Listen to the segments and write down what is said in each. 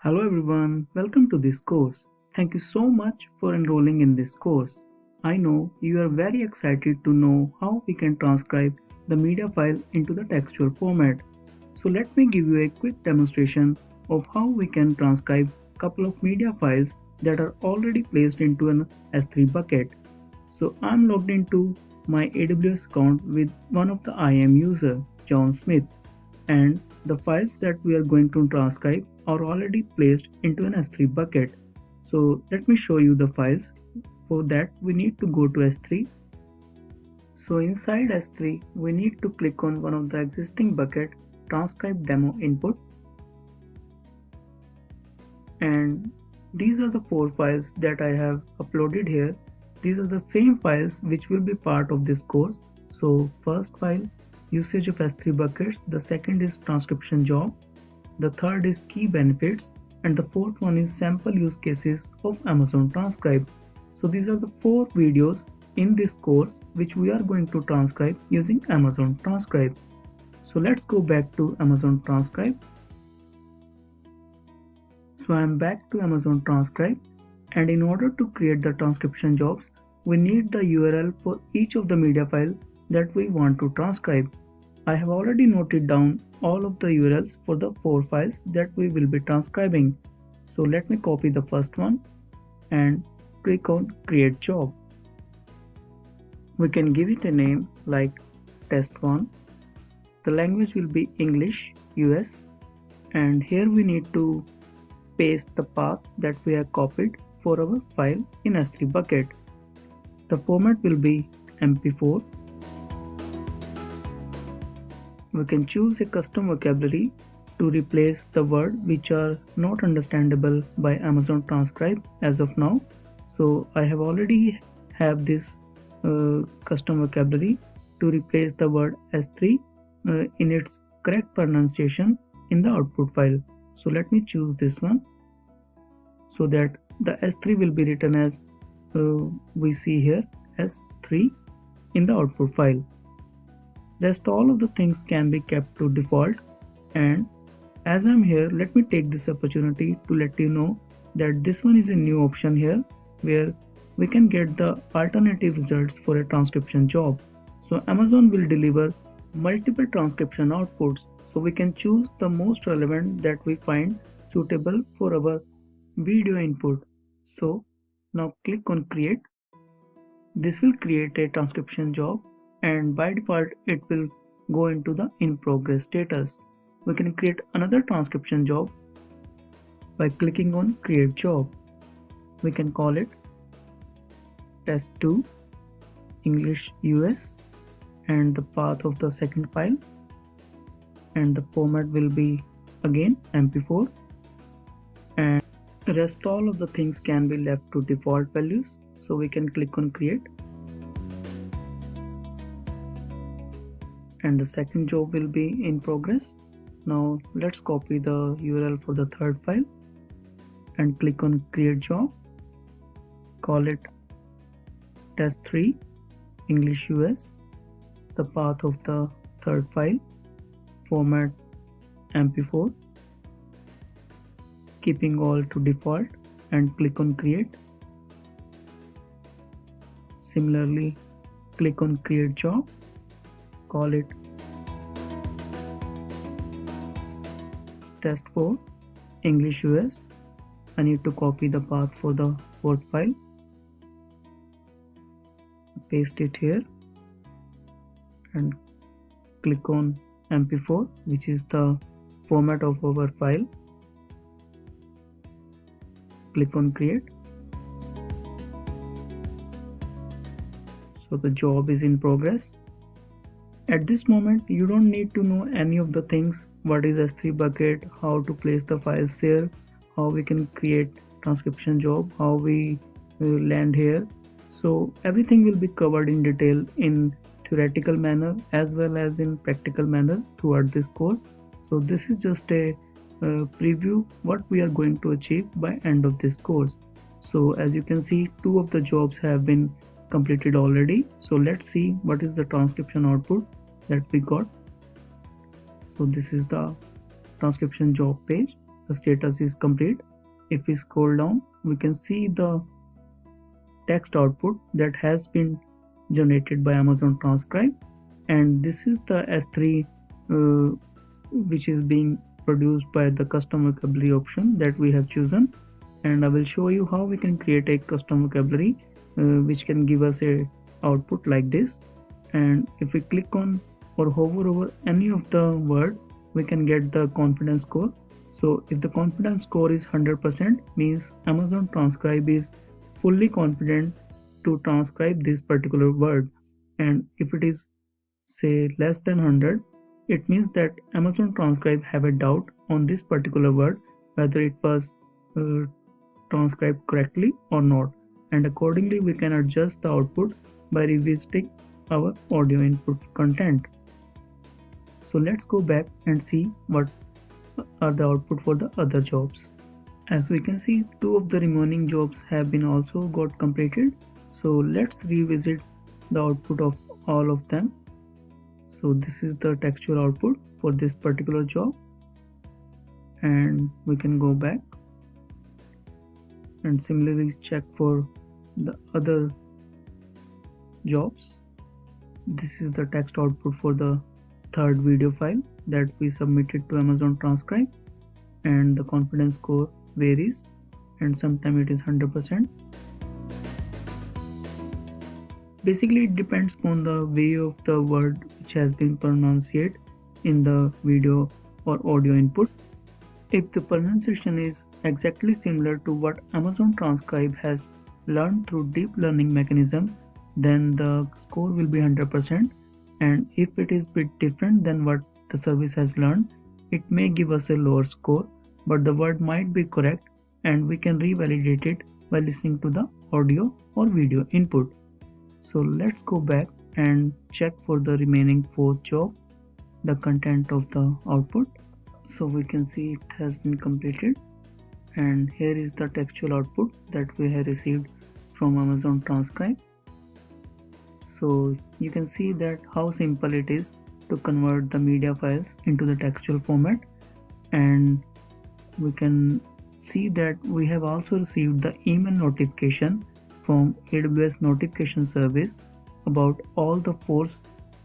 Hello everyone, welcome to this course. Thank you so much for enrolling in this course. I know you are very excited to know how we can transcribe the media file into the textual format. So let me give you a quick demonstration of how we can transcribe a couple of media files that are already placed into an S3 bucket. So I'm logged into my AWS account with one of the IAM user, John Smith, and the files that we are going to transcribe are already placed into an S3 bucket. So let me show you the files. For that we need to go to S3. So inside S3 we need to click on one of the existing bucket, transcribe demo input, and these are the 4 files that I have uploaded here. These are the same files which will be part of this course. So first file, usage of S3 buckets, the second is transcription job, the third is key benefits, and the fourth one is sample use cases of Amazon Transcribe. So these are the 4 videos in this course which we are going to transcribe using Amazon Transcribe. So let's go back to Amazon Transcribe. So I am back to Amazon Transcribe, and in order to create the transcription jobs, we need the URL for each of the media file that we want to transcribe. I have already noted down all of the URLs for the 4 files that we will be transcribing. So let me copy the first one and click on create job. We can give it a name like test1. The language will be English US, and here we need to paste the path that we have copied for our file in S3 bucket. The format will be MP4. We can choose a custom vocabulary to replace the words which are not understandable by Amazon Transcribe as of now. So I have already have this custom vocabulary to replace the word S3 in its correct pronunciation in the output file. So let me choose this one so that the S3 will be written as we see here S3 in the output file. Rest all of the things can be kept to default, and as I'm here, let me take this opportunity to let you know that this one is a new option here where we can get the alternative results for a transcription job. So Amazon will deliver multiple transcription outputs, so we can choose the most relevant that we find suitable for our video input. So now click on create. This will create a transcription job, and by default it will go into the in progress status. We can create another transcription job by clicking on create job. We can call it test2 English US and the path of the second file, and the format will be again MP4, and rest all of the things can be left to default values. So we can click on create, and the second job will be in progress. Now let's copy the URL for the third file and click on create job. Call it test3 English US, the path of the third file, format MP4, keeping all to default, and click on create. Similarly, click on create job, call it test4 English US. I need to copy the path for the fourth file, paste it here, and click on MP4, which is the format of our file. Click on create. So the job is in progress. At this moment you don't need to know any of the things, what is S3 bucket, how to place the files there, how we can create transcription job, how we land here. So everything will be covered in detail in theoretical manner as well as in practical manner throughout this course. So this is just a preview what we are going to achieve by end of this course. So as you can see, 2 of the jobs have been completed already. So let's see what is the transcription output that we got. So this is the transcription job page. the status is complete. If we scroll down, we can see the text output that has been generated by Amazon Transcribe, and this is the S3 which is being produced by the custom vocabulary option that we have chosen. And I will show you how we can create a custom vocabulary which can give us a output like this. And if we click on or hover over any of the word, we can get the confidence score. So if the confidence score is 100%, means Amazon Transcribe is fully confident to transcribe this particular word. And if it is say less than 100, it means that Amazon Transcribe have a doubt on this particular word, whether it was transcribed correctly or not, and accordingly we can adjust the output by revisiting our audio input content. So let's go back and see what are the output for the other jobs. As we can see, 2 of the remaining jobs have been also got completed. So let's revisit the output of all of them. So this is the textual output for this particular job, and we can go back and similarly check for the other jobs. This is the text output for the third video file that we submitted to Amazon Transcribe, and the confidence score varies, and sometimes it is 100%. Basically it depends on the way of the word which has been pronunciated in the video or audio input. If the pronunciation is exactly similar to what Amazon Transcribe has learned through deep learning mechanism, then the score will be 100%, and if it is a bit different than what the service has learned, it may give us a lower score, but the word might be correct and we can revalidate it by listening to the audio or video input. So let's go back and check for the remaining 4th job, the content of the output. So we can see it has been completed, and here is the textual output that we have received from Amazon Transcribe. So you can see that how simple it is to convert the media files into the textual format, and we can see that we have also received the email notification from AWS notification service about all the 4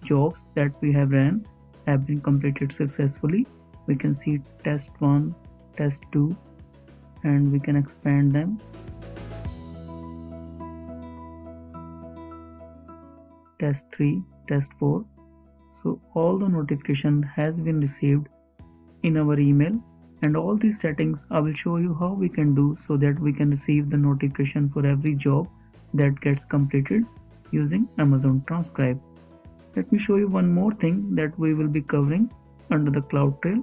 jobs that we have ran have been completed successfully. We can see test 1, test 2, and we can expand them. Test 3, test 4. So all the notification has been received in our email, and all these settings I will show you how we can do so that we can receive the notification for every job that gets completed using Amazon Transcribe. Let me show you one more thing that we will be covering under the CloudTrail.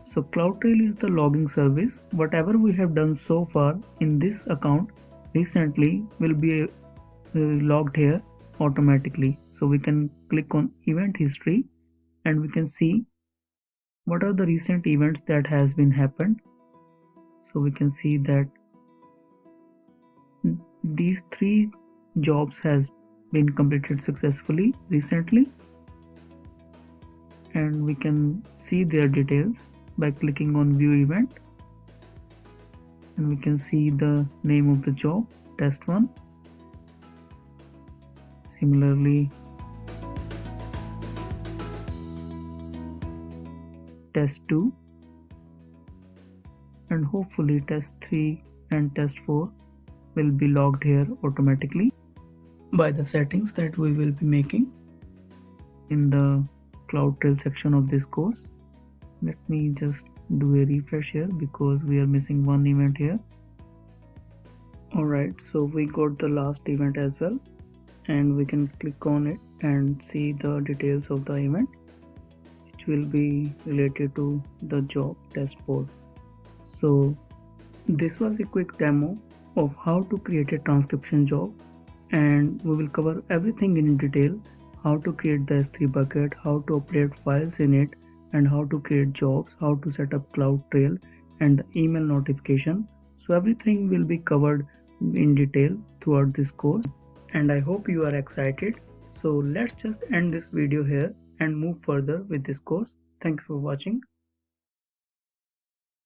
So CloudTrail is the logging service. Whatever we have done so far in this account recently will be logged here automatically. So we can click on event history and we can see what are the recent events that has been happened. So we can see that these 3 jobs has been completed successfully recently, and we can see their details by clicking on view event, and we can see the name of the job, test 1. Similarly, test 2, and hopefully test 3 and test 4 will be logged here automatically by the settings that we will be making in the CloudTrail section of this course. Let me just do a refresh here because we are missing one event here. Alright, so we got the last event as well, and we can click on it and see the details of the event, which will be related to the job test 4. So this was a quick demo of how to create a transcription job, and we will cover everything in detail: how to create the S3 bucket, how to upload files in it, and how to create jobs, how to set up CloudTrail and the email notification. So everything will be covered in detail throughout this course, and I hope you are excited. So let's just end this video here and move further with this course. Thank you for watching.